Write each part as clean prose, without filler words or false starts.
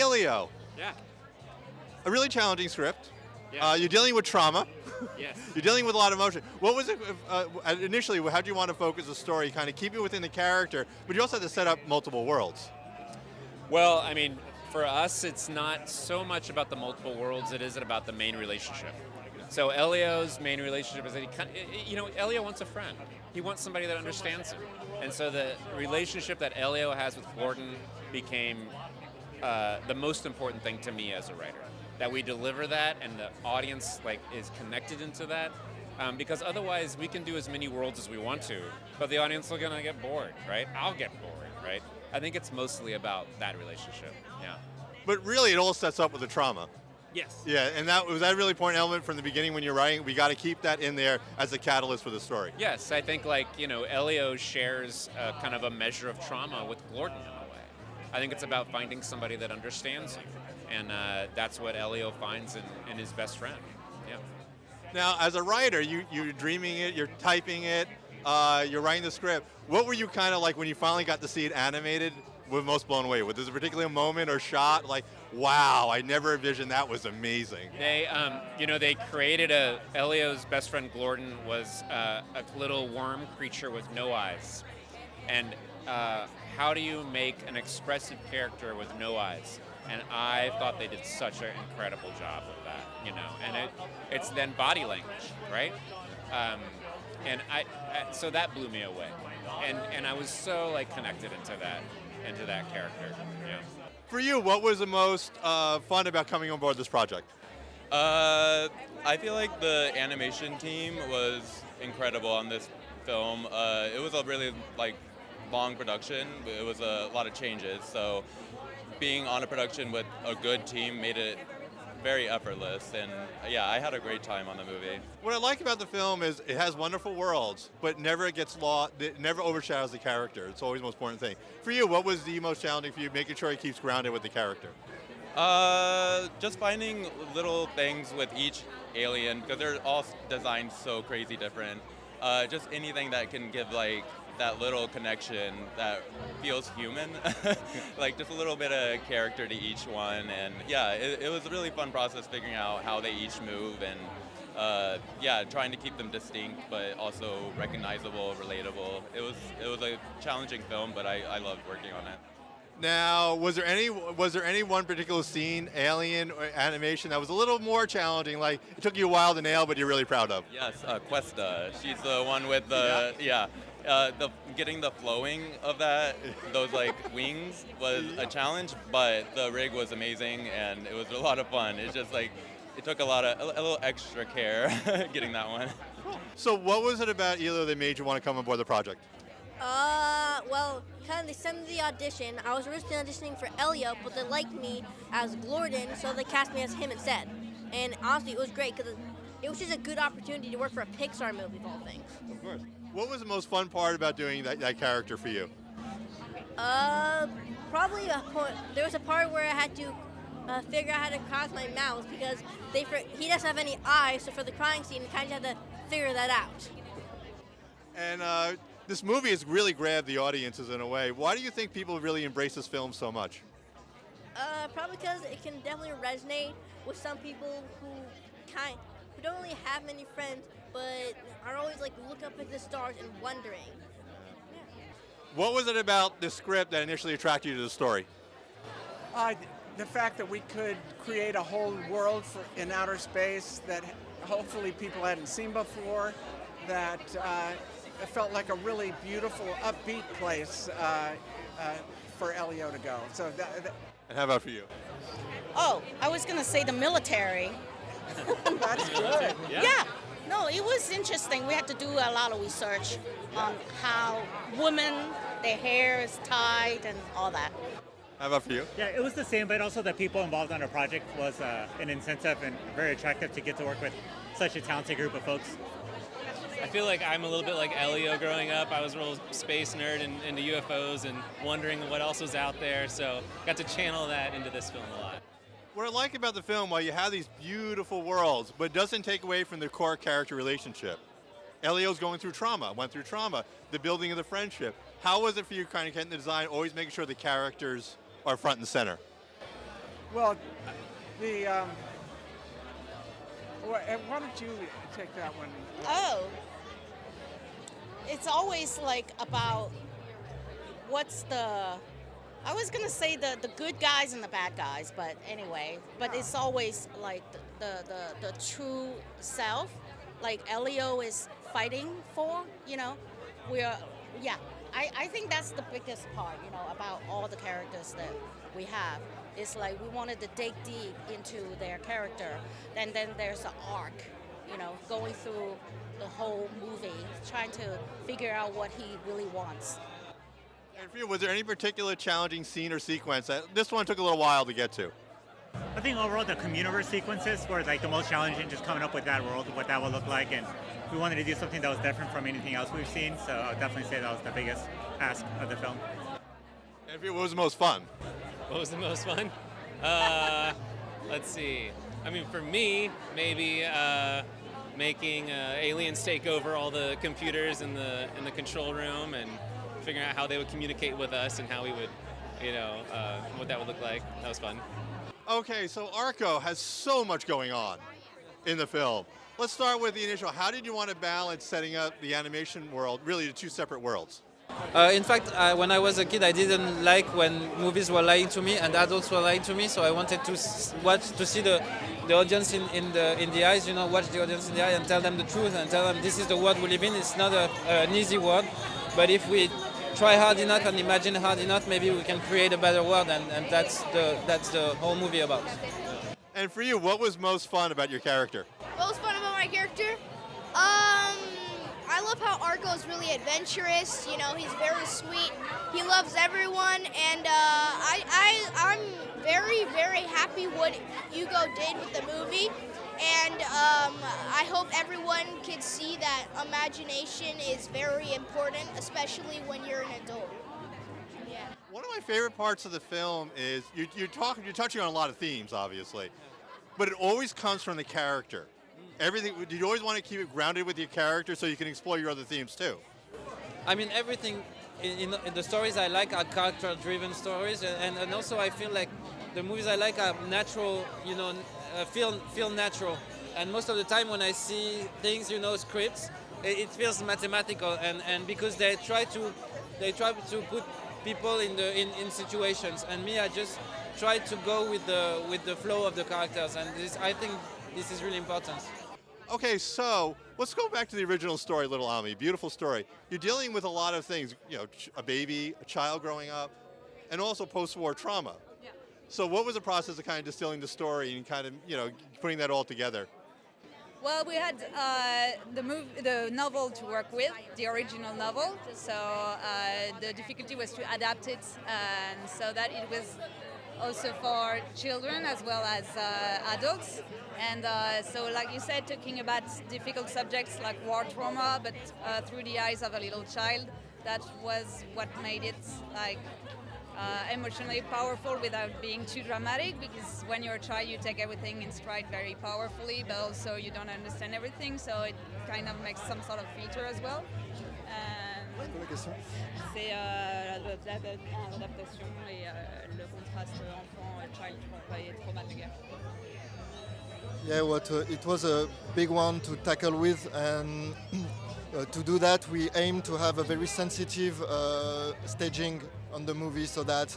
Elio, Yeah. a really challenging script. Yeah. You're dealing with trauma. Yes. You're dealing with a lot of emotion. What was it, initially, how do you want to focus the story, kind of keep it within the character, but you also have to set up multiple worlds? Well, I mean, for us, it's not so much about the multiple worlds, it is about the main relationship. So Elio's main relationship is that Elio wants a friend. He wants somebody that understands him. And so the relationship that Elio has with Gordon became the most important thing to me as a writer. That we deliver that and the audience is connected into that. Because otherwise we can do as many worlds as we want to, but the audience is going to get bored, right? I'll get bored, right? I think it's mostly about that relationship, yeah. But really, it all sets up with the trauma. Yes. Yeah, and that was that really important element from the beginning when you're writing. We got to keep that in there as a catalyst for the story. Yes, I think Elio shares kind of a measure of trauma with Gordon in a way. I think it's about finding somebody that understands you, and that's what Elio finds in his best friend. Yeah. Now, as a writer, you're dreaming it, you're typing it, you're writing the script. What were you kind of like when you finally got to see it animated? Were most blown away with? There's a particular moment or shot like, wow, I never envisioned that was amazing. They created Elio's best friend Gordon was a little worm creature with no eyes, and how do you make an expressive character with no eyes? And I thought they did such an incredible job with that, and it's then body language, right? And so that blew me away, and I was so connected into that character. Yeah. For you, what was the most fun about coming on board this project? I feel like the animation team was incredible on this film. It was a really long production. It was a lot of changes, so being on a production with a good team made it very effortless, and yeah, I had a great time on the movie. What I like about the film is it has wonderful worlds, but never gets lost. It never overshadows the character. It's always the most important thing. For you, what was the most challenging for you, making sure it keeps grounded with the character? Just finding little things with each alien, because they're all designed so crazy different. Just anything that can give that little connection that feels human, just a little bit of character to each one. And yeah, it was a really fun process figuring out how they each move, and trying to keep them distinct but also recognizable, relatable. It was a challenging film, but I loved working on it. Now, was there any one particular scene, alien or animation, that was a little more challenging? Like it took you a while to nail, but you're really proud of? Yes, Questa. She's the one with the getting the flowing of those wings was a challenge, but the rig was amazing and it was a lot of fun. It's just it took a little extra care getting that one. So what was it about Elio that made you want to come aboard the project? Well, they sent me the audition. I was originally auditioning for Elio, but they liked me as Gordon, so they cast me as him instead. And honestly, it was great because it was just a good opportunity to work for a Pixar movie of all things. Of course. What was the most fun part about doing that character for you? Probably there was a part where I had to figure out how to cross my mouth because he doesn't have any eyes, so for the crying scene, I kind of had to figure that out. And this movie has really grabbed the audiences in a way. Why do you think people really embrace this film so much? Probably because it can definitely resonate with some people who don't really have many friends, but are always look up at the stars and wondering. Yeah. What was it about the script that initially attracted you to the story? The fact that we could create a whole world in outer space that hopefully people hadn't seen before, that it felt like a really beautiful, upbeat place for Elio to go. So And how about for you? Oh, I was going to say the military. That's good. Yeah. No, it was interesting. We had to do a lot of research on how women, their hair is tied and all that. How about for you? Yeah, it was the same, but also the people involved on our project was an incentive and very attractive to get to work with such a talented group of folks. I feel like I'm a little bit like Elio growing up. I was a real space nerd into UFOs and wondering what else was out there, so got to channel that into this film a lot. What I like about the film, while you have these beautiful worlds, but it doesn't take away from the core character relationship. Elio's went through trauma, the building of the friendship. How was it for you kind of getting the design, always making sure the characters are front and center? Well, the why don't you take that one? Oh, it's always like about what's the. I was gonna say the good guys and the bad guys, but anyway. But it's always like the true self, like Elio is fighting for. I think that's the biggest part, about all the characters that we have. It's like we wanted to dig deep into their character, and then there's an arc, going through the whole movie, trying to figure out what he really wants. And for you, was there any particular challenging scene or sequence? This one took a little while to get to. I think overall the communiverse sequences were like the most challenging, just coming up with that world, what that would look like, and we wanted to do something that was different from anything else we've seen, so I would definitely say that was the biggest ask of the film. And for you, what was the most fun? What was the most fun? Let's see. I mean, for me, maybe making aliens take over all the computers in the control room and figuring out how they would communicate with us and how we would, what that would look like. That was fun. Okay, so Arco has so much going on in the film. Let's start with the initial. How did you want to balance setting up the animation world, really the two separate worlds? In fact, when I was a kid, I didn't like when movies were lying to me and adults were lying to me. So I wanted to see the audience in the eyes. Watch the audience in the eye and tell them the truth and tell them this is the world we live in. It's not an easy world, but if we try hard enough and imagine hard enough, maybe we can create a better world. And that's the whole movie about. And for you, what was most fun about your character? What was fun about my character? I love how Arco is really adventurous. He's very sweet. He loves everyone, and I'm very, very happy what Hugo did with the movie. And I hope everyone can see that imagination is very important, especially when you're an adult. Yeah. One of my favorite parts of the film is you're touching on a lot of themes, obviously, but it always comes from the character. Everything. Did you always want to keep it grounded with your character so you can explore your other themes too? I mean, everything in the stories I like are character-driven stories, and also I feel like the movies I like are natural, feel natural. And most of the time when I see things, scripts, it feels mathematical, and because they try to put people in situations, and me, I just try to go with the flow of the characters, and I think this is really important. Okay, so let's go back to the original story, Little Ami. Beautiful story. You're dealing with a lot of things, a baby, a child growing up, and also post-war trauma. Yeah. So what was the process of kind of distilling the story and kind of, putting that all together? Well, we had the novel to work with, the original novel. So the difficulty was to adapt it, and so that it was also for children as well as adults. And so, like you said, talking about difficult subjects like war trauma, but through the eyes of a little child, that was what made it emotionally powerful without being too dramatic, because when you're a child you take everything in stride very powerfully, but also you don't understand everything, so it kind of makes some sort of filter as well. C'est l'adaptation et le contraste enfant-child et trauma de guerre. Yeah, it was a big one to tackle with, and to do that we aim to have a very sensitive staging on the movie, so that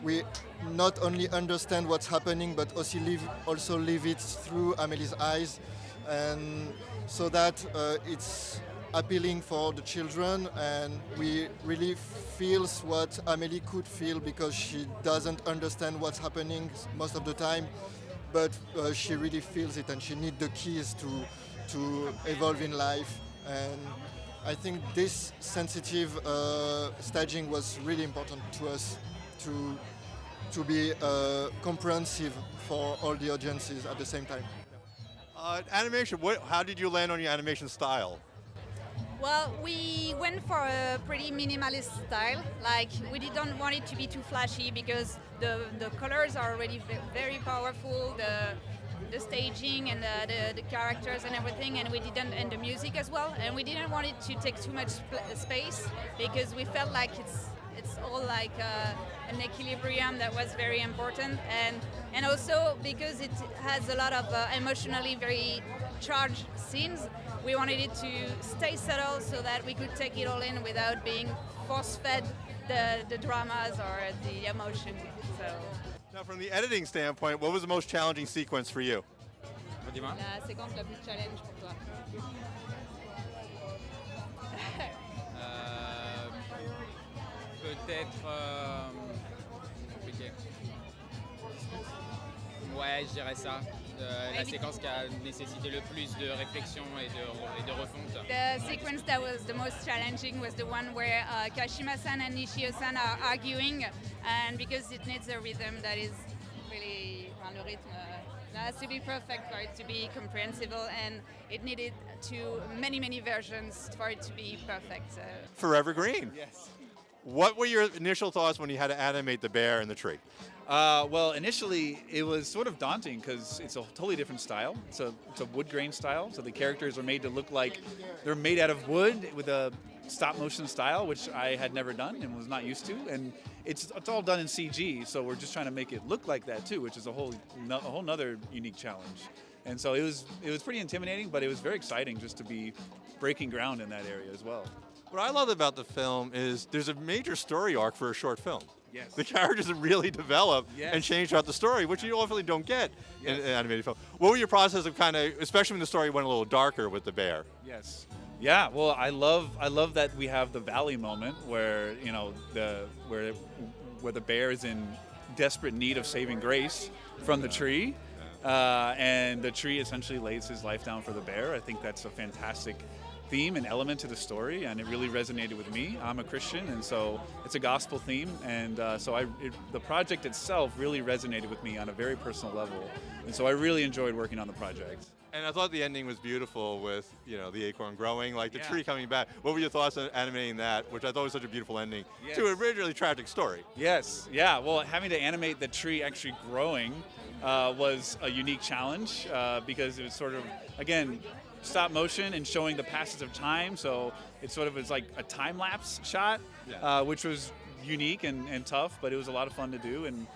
we not only understand what's happening but also live it through Amélie's eyes, and so that it's appealing for the children, and we really feels what Amélie could feel, because she doesn't understand what's happening most of the time, but she really feels it, and she needs the keys to evolve in life. And I think this sensitive staging was really important to us to be comprehensive for all the audiences at the same time. Animation, how did you land on your animation style? Well, we went for a pretty minimalist style. Like, we didn't want it to be too flashy, because the colors are already very powerful, the staging and the characters and everything, and the music as well. And we didn't want it to take too much space, because we felt like it's all like an equilibrium that was very important, and also because it has a lot of emotionally very charged scenes, we wanted it to stay subtle so that we could take it all in without being force-fed the dramas or the emotion. So. Now, from the editing standpoint, what was the most challenging sequence for you? La séquence la plus challenge pour toi. Peut-être. Compliqué. Ouais, je dirais ça. La séquence qui a nécessité le plus de réflexion et de refonte. The sequence that was the most challenging was the one where Kashima-san and Nishio-san are arguing, and because it needs a rhythm that is really, le rythme has to be perfect for it to be comprehensible, and it needed many versions for it to be perfect. Forevergreen. Yes. What were your initial thoughts when you had to animate the bear in the tree? Well, initially it was sort of daunting because it's a totally different style. It's a wood grain style, so the characters are made to look like they're made out of wood with a stop motion style, which I had never done and was not used to. And it's all done in CG, so we're just trying to make it look like that too, which is a whole nother unique challenge. And so it was pretty intimidating, but it was very exciting just to be breaking ground in that area as well. What I love about the film is there's a major story arc for a short film. Yes. The characters have really developed and changed throughout the story, which you often don't get in an animated film. What were your process of kind of, especially when the story went a little darker with the bear? Yes. Yeah. Well, I love that we have the valley moment where where the bear is in desperate need of saving grace from the tree, and the tree essentially lays his life down for the bear. I think that's a fantastic theme and element to the story, and it really resonated with me. I'm a Christian, and so it's a gospel theme, and so the project itself really resonated with me on a very personal level, and so I really enjoyed working on the project. And I thought the ending was beautiful with, the acorn growing, like the tree coming back. What were your thoughts on animating that, which I thought was such a beautiful ending to a really tragic story? Yes, yeah, well, having to animate the tree actually growing was a unique challenge because it was sort of, again, stop motion and showing the passage of time, so it's like a time lapse shot, which was unique and tough, but it was a lot of fun to do, and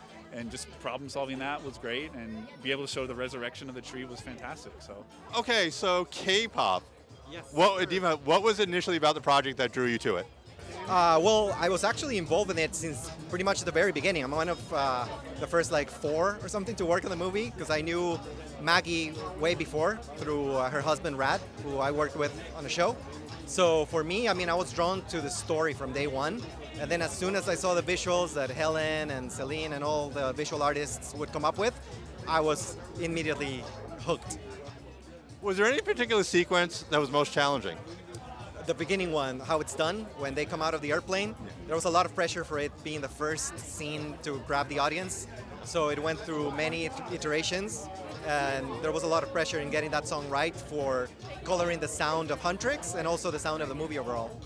just problem solving that was great, and be able to show the resurrection of the tree was fantastic. So okay, so KPop. Yes. Dima, what was initially about the project that drew you to it? Well, I was actually involved in it since pretty much the very beginning. I'm one of the first 4 or something to work on the movie, because I knew Maggie way before through her husband Rad, who I worked with on the show. So for me, I was drawn to the story from day one. And then as soon as I saw the visuals that Helen and Celine and all the visual artists would come up with, I was immediately hooked. Was there any particular sequence that was most challenging? The beginning one, how it's done, when they come out of the airplane, there was a lot of pressure for it being the first scene to grab the audience. So it went through many iterations, and there was a lot of pressure in getting that song right for coloring the sound of Huntrix and also the sound of the movie overall.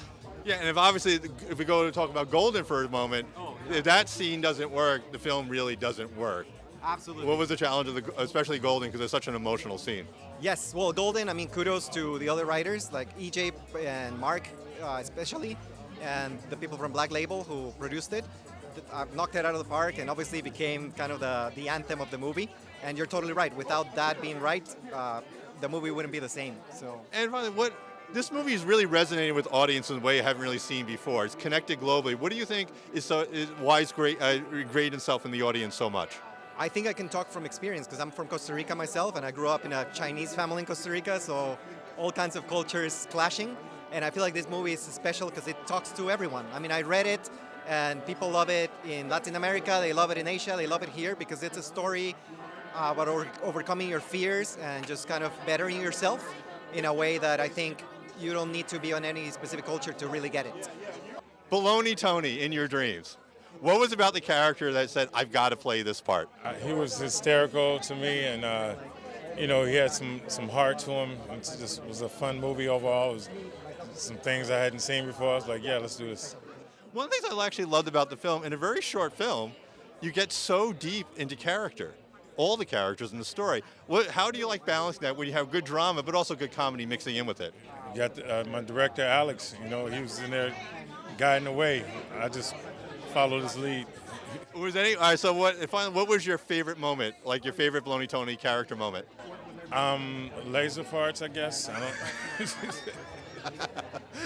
Yeah, and if we go to talk about Golden for a moment, if that scene doesn't work, the film really doesn't work. Absolutely. What was the challenge of especially Golden, because it's such an emotional scene? Yes, well, Golden, kudos to the other writers like EJ and Mark especially, and the people from Black Label who produced it. Knocked it out of the park, and obviously became kind of the anthem of the movie. And you're totally right. Without that being right, the movie wouldn't be the same. So. And finally, this movie is really resonating with audiences in a way you haven't really seen before. It's connected globally. What do you think why it's ingrained itself in the audience so much? I think I can talk from experience, because I'm from Costa Rica myself, and I grew up in a Chinese family in Costa Rica, so all kinds of cultures clashing. And I feel like this movie is special because it talks to everyone. I read it, and people love it in Latin America, they love it in Asia, they love it here, because it's a story about overcoming your fears and just kind of bettering yourself in a way that I think you don't need to be on any specific culture to really get it. Baloney Tony in your dreams. What was about the character that said, I've got to play this part? He was hysterical to me, and he had some heart to him. It just was a fun movie overall. It was some things I hadn't seen before. I was like, yeah, let's do this. One of the things I actually loved about the film, in a very short film, you get so deep into character, all the characters in the story. How do you like balancing that when you have good drama, but also good comedy mixing in with it? You got my director, Alex, he was in there guiding the way. I just followed his lead. Was any all right? So what was your favorite moment? Like your favorite Baloney Tony character moment? Laser farts, I guess. I don't.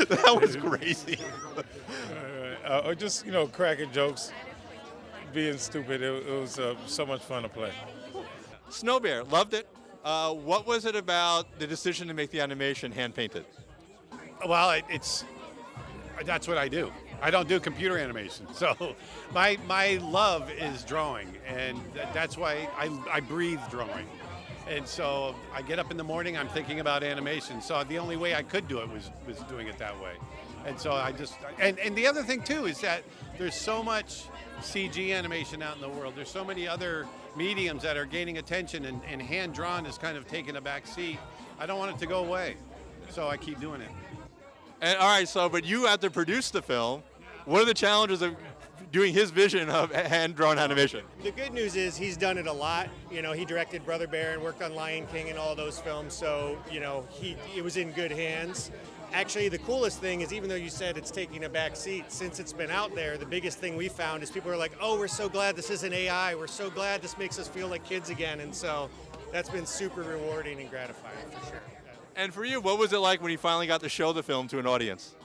That was crazy. Or just cracking jokes, being stupid. It was so much fun to play. Snow Bear, loved it. What was it about the decision to make the animation hand painted? Well, that's what I do. I don't do computer animation, so my love is drawing, and that's why I breathe drawing. And so I get up in the morning, I'm thinking about animation. So the only way I could do it was doing it that way. And so and the other thing too is that there's so much CG animation out in the world. There's so many other mediums that are gaining attention, and hand drawn is kind of taking a back seat. I don't want it to go away, so I keep doing it. And all right, but you have to produce the film. What are the challenges of doing his vision of hand-drawn animation? The good news is he's done it a lot. He directed Brother Bear and worked on Lion King and all those films, so it was in good hands. Actually, the coolest thing is, even though you said it's taking a back seat, since it's been out there, the biggest thing we found is people are like, oh, we're so glad this isn't AI. We're so glad this makes us feel like kids again. And so that's been super rewarding and gratifying for sure. And for you, what was it like when you finally got to show the film to an audience?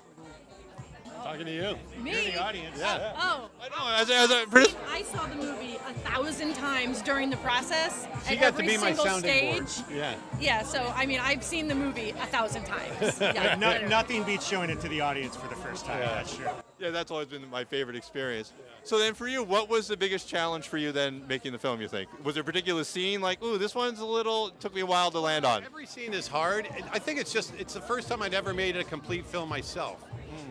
Talking to you. Me? You're the audience. Yeah. Oh. I saw the movie 1,000 times during the process. She at got every to be my single sounding stage. board. Yeah. Yeah, so I've seen the movie 1,000 times. Yeah. Nothing beats showing it to the audience for the first time, that's true. Yeah, that's always been my favorite experience. So then for you, what was the biggest challenge for you then making the film, you think? Was there a particular scene like, ooh, this one's took me a while to land on? Every scene is hard. I think it's the first time I'd ever made a complete film myself.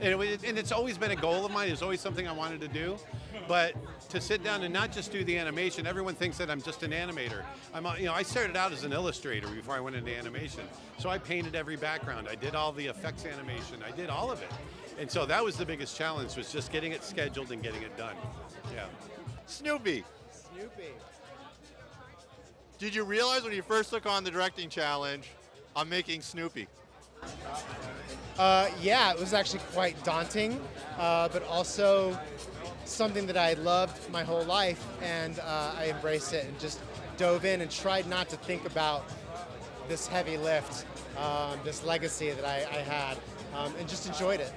And it's always been a goal of mine. It's always something I wanted to do. But to sit down and not just do the animation, everyone thinks that I'm just an animator. I started out as an illustrator before I went into animation. So I painted every background. I did all the effects animation. I did all of it. And so that was the biggest challenge, was just getting it scheduled and getting it done. Yeah. Snoopy. Did you realize when you first took on the directing challenge, I'm making Snoopy? Yeah, it was actually quite daunting, but also something that I loved my whole life, and I embraced it and just dove in and tried not to think about this heavy lift, this legacy that I had, and just enjoyed it.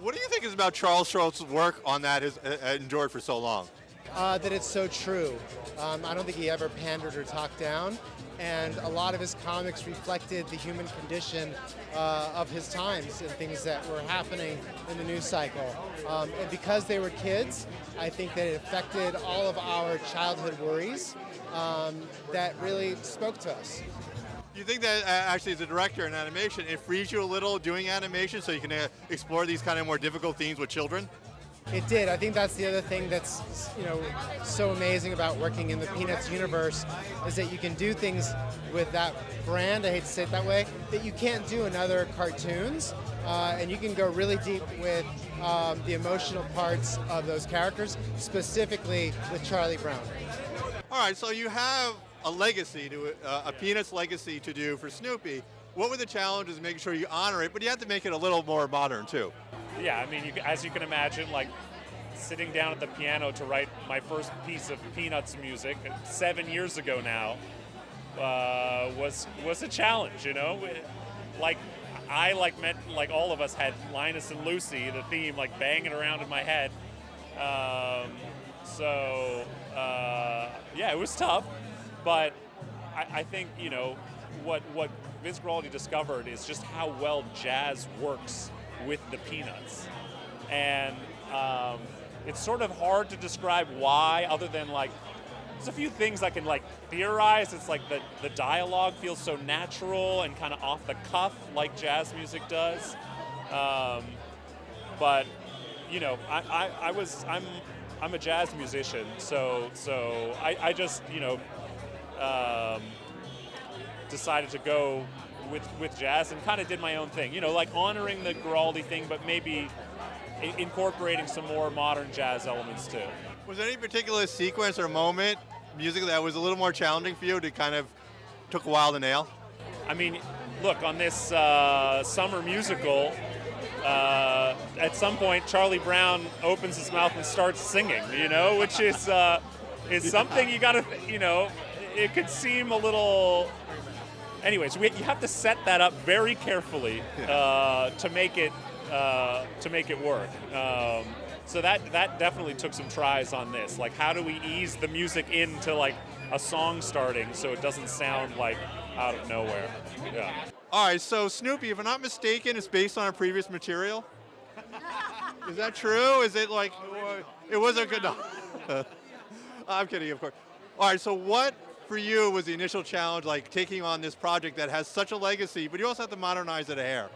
What do you think is about Charles Schultz's work on that has endured for so long? That it's so true. I don't think he ever pandered or talked down, and a lot of his comics reflected the human condition of his times and things that were happening in the news cycle. And because they were kids, I think that it affected all of our childhood worries that really spoke to us. Do you think that actually as a director in animation, it frees you a little doing animation so you can explore these kind of more difficult themes with children? It did. I think that's the other thing that's so amazing about working in the Peanuts universe, is that you can do things with that brand, I hate to say it that way, that you can't do in other cartoons. And you can go really deep with the emotional parts of those characters, specifically with Charlie Brown. All right, so you have a legacy, a Peanuts legacy to do for Snoopy. What were the challenges in making sure you honor it, but you have to make it a little more modern too? Yeah, I mean, as you can imagine, like sitting down at the piano to write my first piece of Peanuts music 7 years ago now was a challenge, Like all of us had Linus and Lucy, the theme, like banging around in my head. Yeah, it was tough, but I think what Vince Guaraldi discovered is just how well jazz works with the Peanuts, and it's sort of hard to describe why, other than there's a few things I can theorize. It's like the dialogue feels so natural and kind of off the cuff like jazz music does, but I'm a jazz musician, so I just decided to go with jazz and kind of did my own thing, honoring the Guaraldi thing, but maybe incorporating some more modern jazz elements too. Was there any particular sequence or moment musically that was a little more challenging for you, to kind of took a while to nail? I mean, look, on this summer musical, at some point Charlie Brown opens his mouth and starts singing, which is something you gotta, it could seem a little. Anyways, you have to set that up very carefully to make it work. So that definitely took some tries on this. Like, how do we ease the music into like a song starting so it doesn't sound like out of nowhere? Yeah. All right, so Snoopy, if I'm not mistaken, it's based on a previous material. Is that true? Is it like it was a good? I'm kidding, of course. All right, so what for you was the initial challenge, like taking on this project that has such a legacy, but you also have to modernize it a hair?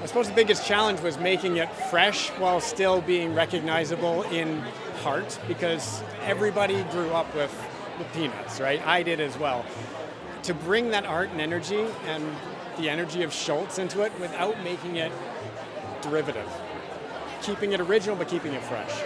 I suppose the biggest challenge was making it fresh while still being recognizable in heart, because everybody grew up with the Peanuts, right? I did as well. To bring that art and energy and the energy of Schultz into it without making it derivative. Keeping it original, but keeping it fresh.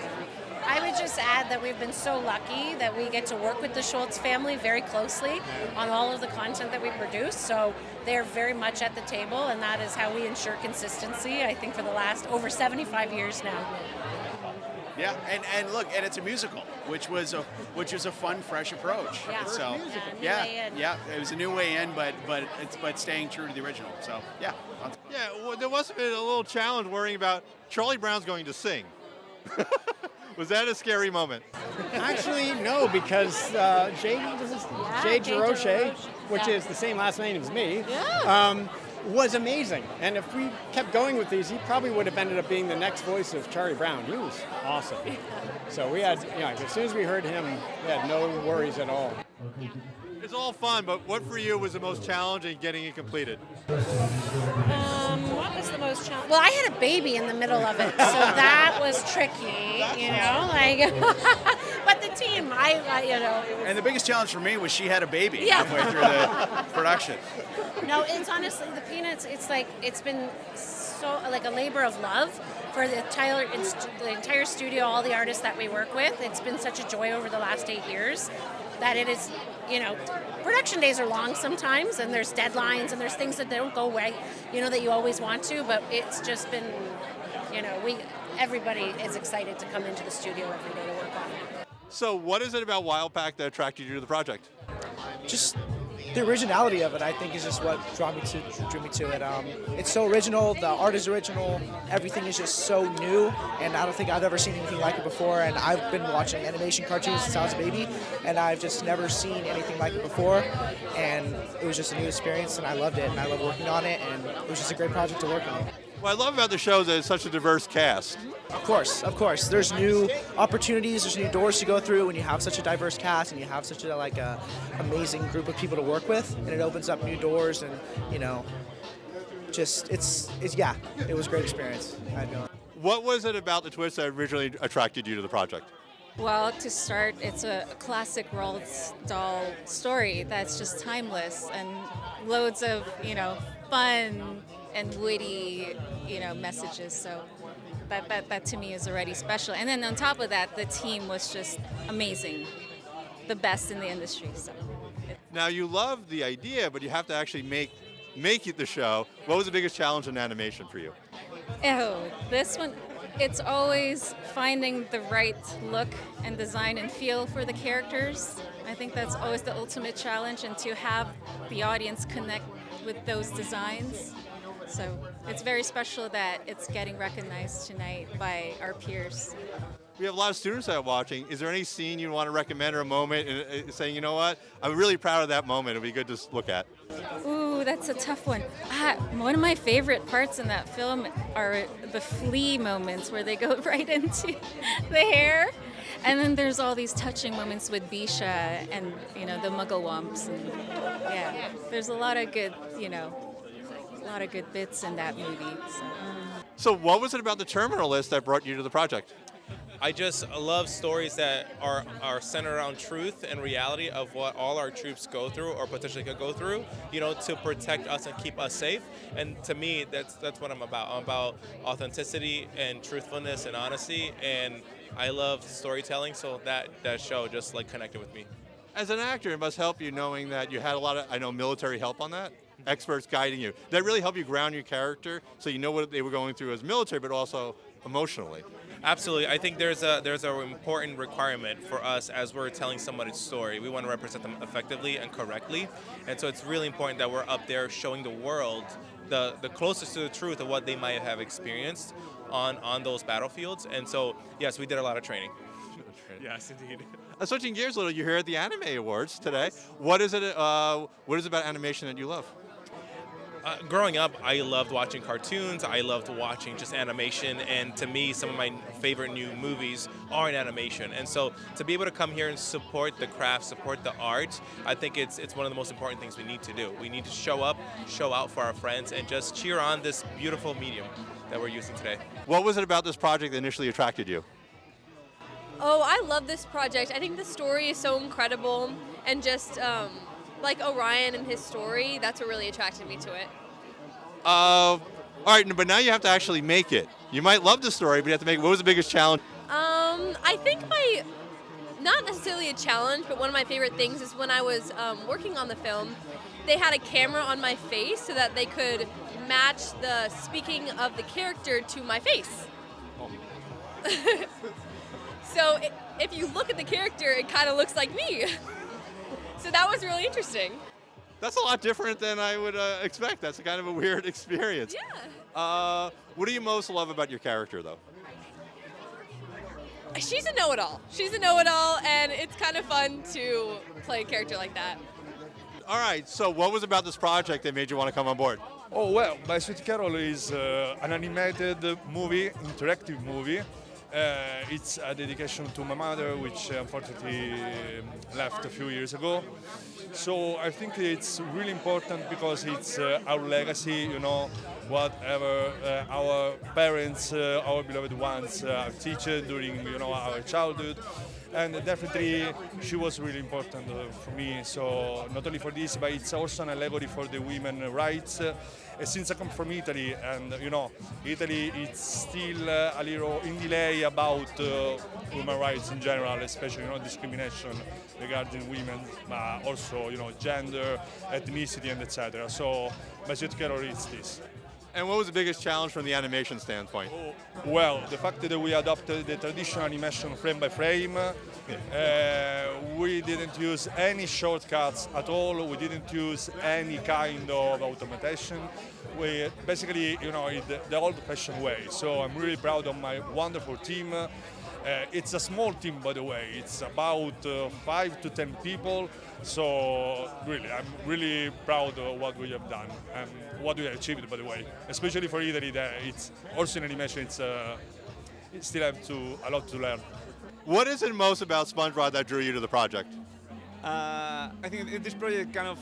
I would just add that we've been so lucky that we get to work with the Schultz family very closely on all of the content that we produce. So they're very much at the table, and that is how we ensure consistency, I think, for the last over 75 years now. Yeah, and look, and it's a musical, which was a fun, fresh approach. Yeah. So yeah, it was a new way in, but staying true to the original. So yeah. Yeah, well, there must have been a little challenge worrying about Charlie Brown's going to sing. Was that a scary moment? Actually, no, because Jay Geroche, which is the same last name as me, was amazing. And if we kept going with these, he probably would have ended up being the next voice of Charlie Brown. He was awesome. So we had, as soon as we heard him, we had no worries at all. It's all fun, but what for you was the most challenging getting it completed? What was the most challenging? Well, I had a baby in the middle of it, so that was tricky, but the team, it was... And the biggest challenge for me was she had a baby halfway through the production. No, it's honestly, the Peanuts, it's been so, like a labor of love for the entire studio, all the artists that we work with. It's been such a joy over the last 8 years that it is, production days are long sometimes, and there's deadlines, and there's things that don't go right, that you always want to, but it's just been, everybody is excited to come into the studio every day to work on it. So what is it about Wildpack that attracted you to the project? Just the originality of it, I think, is just what drew me to it. It's so original, the art is original, everything is just so new, and I don't think I've ever seen anything like it before. And I've been watching animation cartoons since I was a baby, and I've just never seen anything like it before. And it was just a new experience, and I loved it, and I loved working on it, and it was just a great project to work on. What I love about the show is that it's such a diverse cast. Of course. There's new opportunities, there's new doors to go through when you have such a diverse cast and you have such a amazing group of people to work with, and it opens up new doors, and it was a great experience. What was it about the twist that originally attracted you to the project? Well, to start, it's a classic Roald Dahl story that's just timeless and loads of, fun and witty, messages. So that to me is already special. And then on top of that, the team was just amazing, the best in the industry. So. Now you love the idea, but you have to actually make it the show. What was the biggest challenge in animation for you? This one, it's always finding the right look and design and feel for the characters. I think that's always the ultimate challenge, and to have the audience connect with those designs. So it's very special that it's getting recognized tonight by our peers. We have a lot of students that are watching. Is there any scene you want to recommend or a moment saying, you know what, I'm really proud of that moment, it'll be good to look at? Ooh, that's a tough one. One of my favorite parts in that film are the flea moments where they go right into the hair. And then there's all these touching moments with Bisha and, the Mugglewumps. And yeah, there's a lot of good, bits in that movie. So what was it about the Terminal List that brought you to the project? I just love stories that are centered around truth and reality of what all our troops go through or potentially could go through, to protect us and keep us safe. And to me, that's what I'm about. I'm about authenticity and truthfulness and honesty, and I love storytelling, so that show just connected with me. As an actor, it must help you knowing that you had a lot of, military help on that. experts guiding you. Did that really help you ground your character so you know what they were going through as military, but also emotionally? Absolutely. I think there's an important requirement for us as we're telling somebody's story. We want to represent them effectively and correctly. And so it's really important that we're up there showing the world the closest to the truth of what they might have experienced on those battlefields. And so, yes, we did a lot of training. Yes, indeed. Switching gears a little, you're here at the Anime Awards today. What is it about animation that you love? Growing up, I loved watching cartoons. I loved watching just animation, and to me, some of my favorite new movies are in animation. And so, to be able to come here and support the craft, support the art, I think it's one of the most important things we need to do. We need to show up, show out for our friends, and just cheer on this beautiful medium that we're using today. What was it about this project that initially attracted you? Oh, I love this project. I think the story is so incredible, and just like Orion and his story, that's what really attracted me to it. All right, but now you have to actually make it. You might love the story, but you have to make it. What was the biggest challenge? I think not necessarily a challenge, but one of my favorite things is when I was working on the film, they had a camera on my face so that they could match the speaking of the character to my face. So if you look at the character, it kind of looks like me. So that was really interesting. That's a lot different than I would expect. That's kind of a weird experience. Yeah. What do you most love about your character, though? She's a know-it-all. She's a know-it-all, and it's kind of fun to play a character like that. All right, so what was about this project that made you want to come on board? Oh, well, My Sweet Carol is an animated movie, interactive movie. It's a dedication to my mother, which unfortunately left a few years ago. So I think it's really important because it's our legacy, you know, whatever our parents, our beloved ones teach during, you know, our childhood. And definitely she was really important for me. So not only for this, but it's also an allegory for the women's rights. Since I come from Italy, and you know, Italy it's still a little in delay about women's rights in general, especially discrimination regarding women, but also gender, ethnicity, and etc. So my sweet Carol is this. And what was the biggest challenge from the animation standpoint? Well, the fact that we adopted the traditional animation frame by frame, we didn't use any shortcuts at all. We didn't use any kind of automation. We basically, the old-fashioned way. So I'm really proud of my wonderful team. It's a small team, by the way. It's about 5 to 10 people. So really, I'm really proud of what we have done and what we have achieved, by the way. Especially for Italy, that it's also in animation. It still have a lot to learn. What is it most about SpongeBob that drew you to the project? I think this project kind of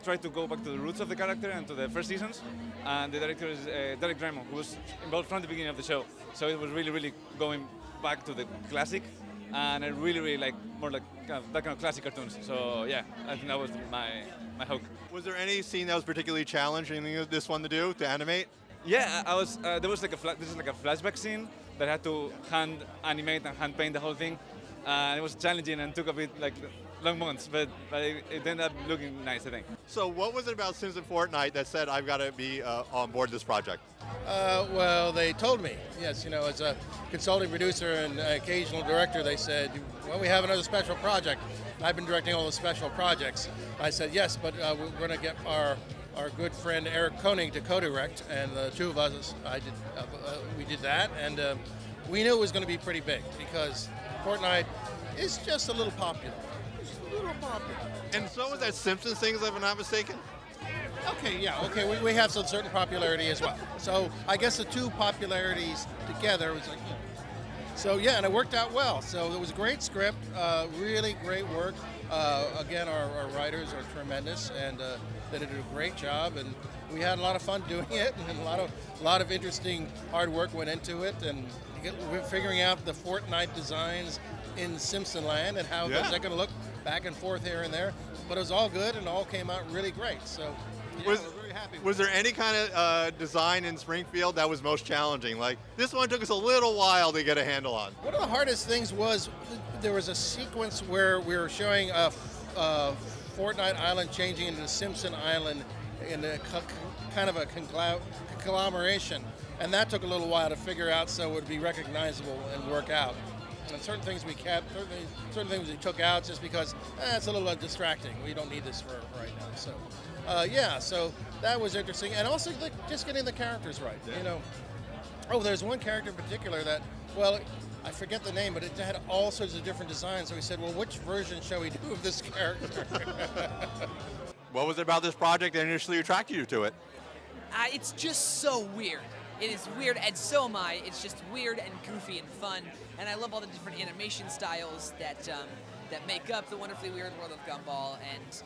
tried to go back to the roots of the character and to the first seasons. And the director is Derek Drymon, who was involved from the beginning of the show. So it was really, really going back to the classic. And I really, really like more like that kind of classic cartoons. So yeah, I think that was my hook. Was there any scene that was particularly challenging this one to animate? Yeah, there was like this is like a flashback scene that I had to hand animate and hand paint the whole thing. And it was challenging and took a bit like long months, but it ended up looking nice, I think. So what was it about Sims and Fortnite that said I've got to be on board this project? Well, they told me, yes, as a consulting producer and occasional director, they said, well, we have another special project. I've been directing all the special projects. I said, yes, but we're going to get our good friend Erik to co-direct, and the two of us, we did that, and we knew it was going to be pretty big because Fortnite is just a little popular. Just a little popular. And so was that Simpsons thing, if I'm not mistaken? Okay, we have some certain popularity as well. So I guess the two popularities together was like, so yeah, and it worked out well. So it was a great script, really great work. Again, our writers are tremendous, and they did a great job, and we had a lot of fun doing it, and a lot of interesting hard work went into it, and we're figuring out the Fortnite designs in Simpson Land and how they're going to look back and forth here and there. But it was all good and all came out really great. So we're very happy. Was there any kind of design in Springfield that was most challenging? Like this one took us a little while to get a handle on. One of the hardest things was there was a sequence where we were showing Fortnite Island changing into Simpson Island in a kind of a conglomeration, and that took a little while to figure out so it would be recognizable and work out. And certain things we kept, certain things we took out just because it's a little distracting. We don't need this for right now. So, yeah, so that was interesting, and also just getting the characters right. You know, there's one character in particular that, well, I forget the name, but it had all sorts of different designs. So we said, well, which version shall we do of this character? What was it about this project that initially attracted you to it? It's just so weird. It is weird, and so am I. It's just weird and goofy and fun, and I love all the different animation styles that make up the wonderfully weird world of Gumball. And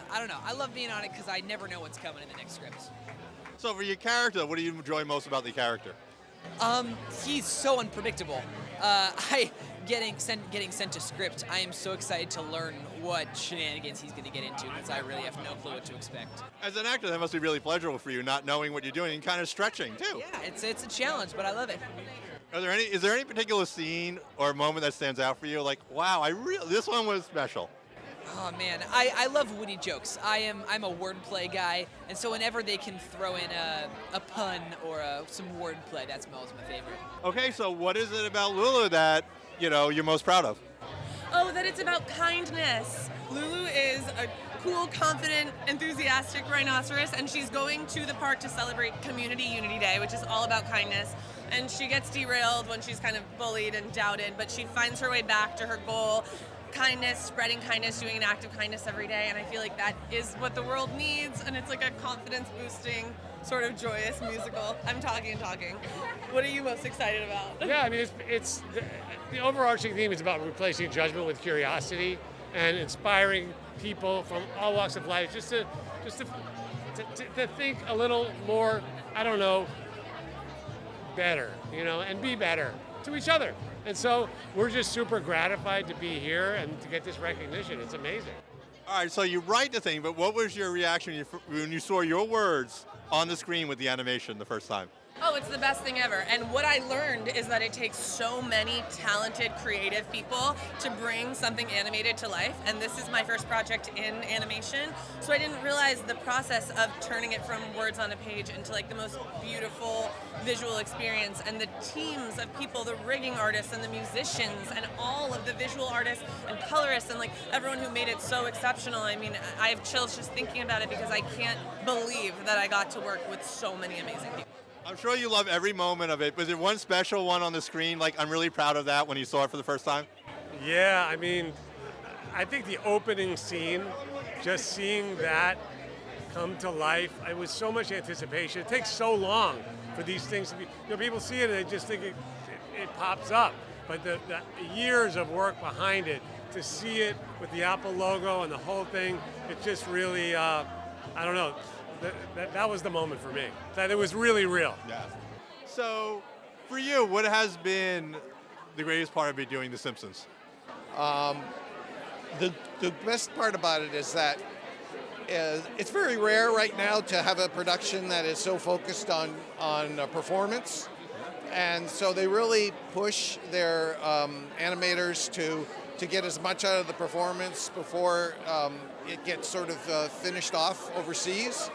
I don't know. I love being on it because I never know what's coming in the next script. So for your character, what do you enjoy most about the character? He's so unpredictable. Getting sent to script, I am so excited to learn what shenanigans he's going to get into because I really have no clue what to expect. As an actor, that must be really pleasurable for you, not knowing what you're doing and kind of stretching too. Yeah, it's a challenge, but I love it. Is there any particular scene or moment that stands out for you? Like, wow, this one was special. Oh man, I love witty jokes. I'm a wordplay guy, and so whenever they can throw in a pun or some wordplay, that's always my favorite. Okay, so what is it about Lulu that you're most proud of? Oh, that it's about kindness. Lulu is a cool, confident, enthusiastic rhinoceros, and she's going to the park to celebrate Community Unity Day, which is all about kindness. And she gets derailed when she's kind of bullied and doubted, but she finds her way back to her goal. Kindness, spreading kindness, doing an act of kindness every day, and I feel like that is what the world needs, and it's like a confidence-boosting, sort of joyous musical. I'm talking. What are you most excited about? Yeah, I mean, it's the overarching theme is about replacing judgment with curiosity and inspiring people from all walks of life just to think a little more, I don't know, better, and be better to each other. And so we're just super gratified to be here and to get this recognition. It's amazing. All right, so you write the thing, but what was your reaction when you saw your words on the screen with the animation the first time? Oh, it's the best thing ever. And what I learned is that it takes so many talented, creative people to bring something animated to life. And this is my first project in animation. So I didn't realize the process of turning it from words on a page into like the most beautiful visual experience. And the teams of people, the rigging artists and the musicians and all of the visual artists and colorists and like everyone who made it so exceptional. I mean, I have chills just thinking about it because I can't believe that I got to work with so many amazing people. I'm sure you love every moment of it. Was there one special one on the screen? Like, I'm really proud of that when you saw it for the first time? Yeah, I mean, I think the opening scene, just seeing that come to life, it was so much anticipation. It takes so long for these things to be, people see it and they just think it pops up. But the years of work behind it, to see it with the Apple logo and the whole thing, it just really, I don't know. That was the moment for me. That it was really real. Yeah. So, for you, what has been the greatest part of doing The Simpsons? The best part about it is that it's very rare right now to have a production that is so focused on performance, and so they really push their animators to get as much out of the performance before it gets sort of finished off overseas.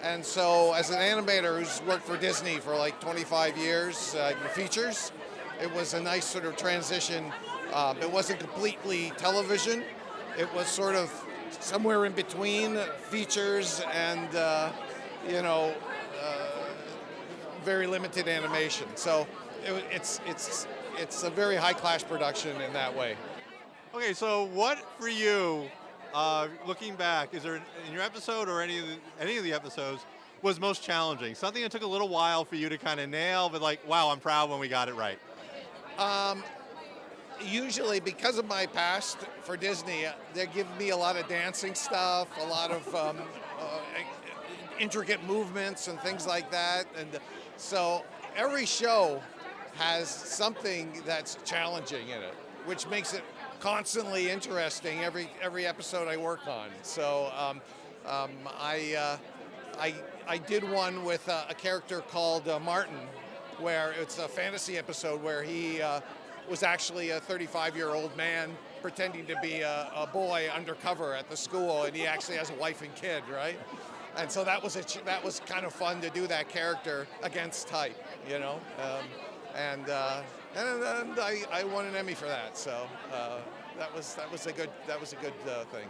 And so as an animator who's worked for Disney for like 25 years in features, it was a nice sort of transition. It wasn't completely television. It was sort of somewhere in between features and, very limited animation. So it's a very high-class production in that way. Okay, so what for you, looking back, is there in your episode or any of the episodes was most challenging? Something that took a little while for you to kind of nail, but like, wow, I'm proud when we got it right. Usually, because of my past for Disney, they give me a lot of dancing stuff, a lot of intricate movements and things like that. And so every show has something that's challenging in it, which makes it constantly interesting every episode I work on. So I did one with a character called Martin, where it's a fantasy episode where he was actually a 35-year-old man pretending to be a boy undercover at the school, and he actually has a wife and kid, right? And so that was kind of fun to do that character against type, you know. And I won an Emmy for that. So that was a good thing.